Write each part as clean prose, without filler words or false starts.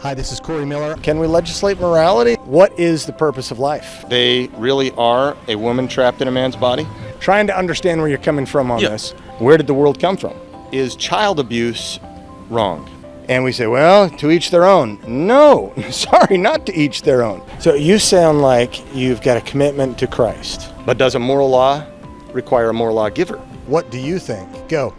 Hi, this is Corey Miller. Can we legislate morality? What is the purpose of life? They really are a woman trapped in a man's body. Trying to understand where you're coming from on this. Where did the world come from? Is child abuse wrong? And we say, well, to each their own. No, sorry, not to each their own. So you sound like you've got a commitment to Christ. But does a moral law require a moral lawgiver? What do you think? Go.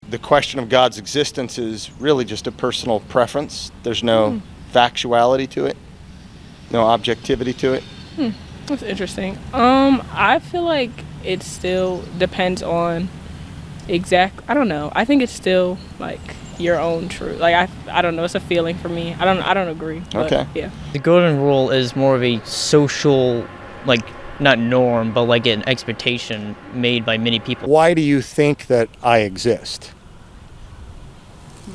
The question of God's existence is really just a personal preference. There's no factuality to it, no objectivity to it. That's interesting. I feel like it still depends on I don't know. I think it's still like your own truth. Like I don't know. It's a feeling for me. I don't agree. But, Okay. Yeah. The golden rule is more of a social, like, not norm, but like an expectation made by many people. Why do you think that I exist?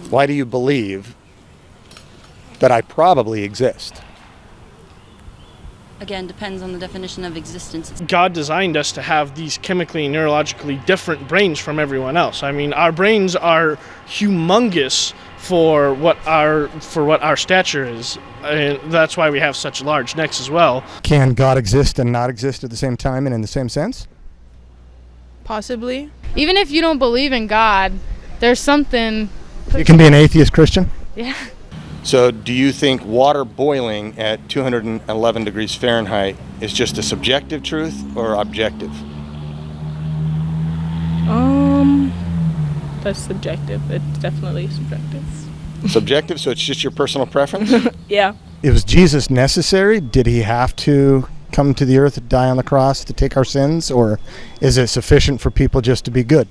Why do you believe that I probably exist? Again, depends on the definition of existence. God designed us to have these chemically and neurologically different brains from everyone else. I mean, our brains are humongous for what our stature is, and that's why we have such large necks as well. Can God exist and not exist at the same time and in the same sense? Possibly. Even if you don't believe in God, there's something. You can be an atheist Christian? Yeah. So do you think water boiling at 211 degrees Fahrenheit is just a subjective truth or objective? That's subjective. It's definitely subjective. Subjective, so it's just your personal preference? Yeah. Was Jesus necessary? Did he have to come to the earth and die on the cross to take our sins? Or is it sufficient for people just to be good?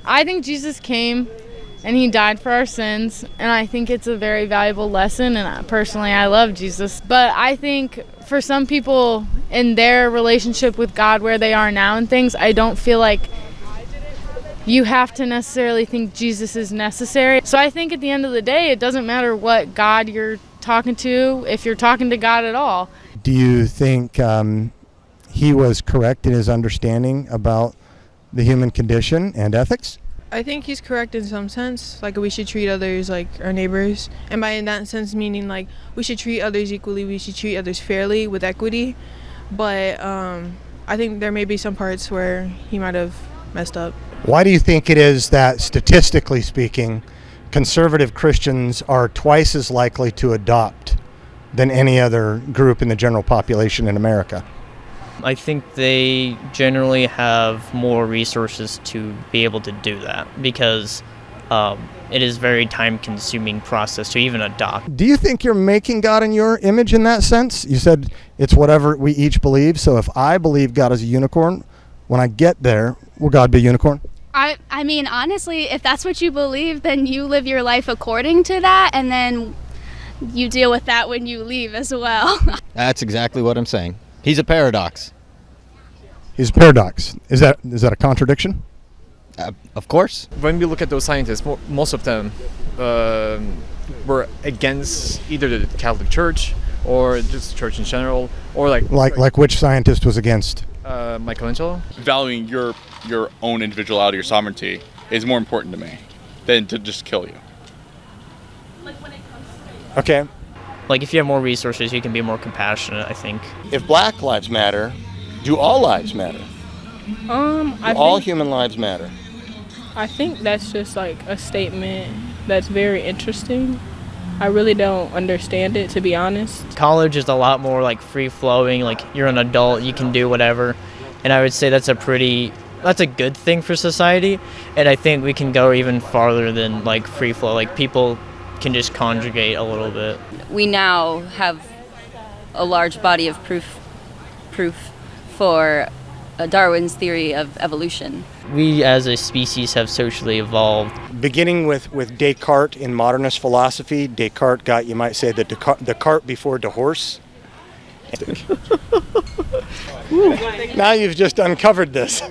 I think Jesus came and he died for our sins, and I think it's a very valuable lesson, and personally I love Jesus. But I think for some people in their relationship with God, where they are now and things, I don't feel like you have to necessarily think Jesus is necessary. So I think at the end of the day, it doesn't matter what God you're talking to, if you're talking to God at all. Do you think he was correct in his understanding about the human condition and ethics? I think he's correct in some sense. Like, we should treat others like our neighbors. And by in that sense, meaning like we should treat others equally, we should treat others fairly with equity. But I think there may be some parts where he might have messed up. Why do you think it is that, statistically speaking, conservative Christians are twice as likely to adopt than any other group in the general population in America? I think they generally have more resources to be able to do that because it is a very time-consuming process to even adopt. Do you think you're making God in your image in that sense? You said it's whatever we each believe. So if I believe God is a unicorn, when I get there, will God be a unicorn? I mean, honestly, if that's what you believe, then you live your life according to that, and then you deal with that when you leave as well. That's exactly what I'm saying. He's a paradox. He's a paradox. Is that a contradiction? Of course. When we look at those scientists, most of them were against either the Catholic Church or just the church in general, or like which scientist was against? Michelangelo. Valuing your own individuality, your sovereignty, is more important to me than to just kill you. Okay. Like, if you have more resources, you can be more compassionate, I think. If Black lives matter, do all lives matter? All human lives matter? I think that's just like a statement that's very interesting. I really don't understand it, to be honest. College is a lot more like free-flowing, like you're an adult, you can do whatever. And I would say that's a good thing for society. And I think we can go even farther than like free flow. Like, people can just conjugate a little bit. We now have a large body of proof for Darwin's theory of evolution. We as a species have socially evolved. Beginning with Descartes in modernist philosophy, Descartes got, you might say, the cart before the horse. Now you've just uncovered this.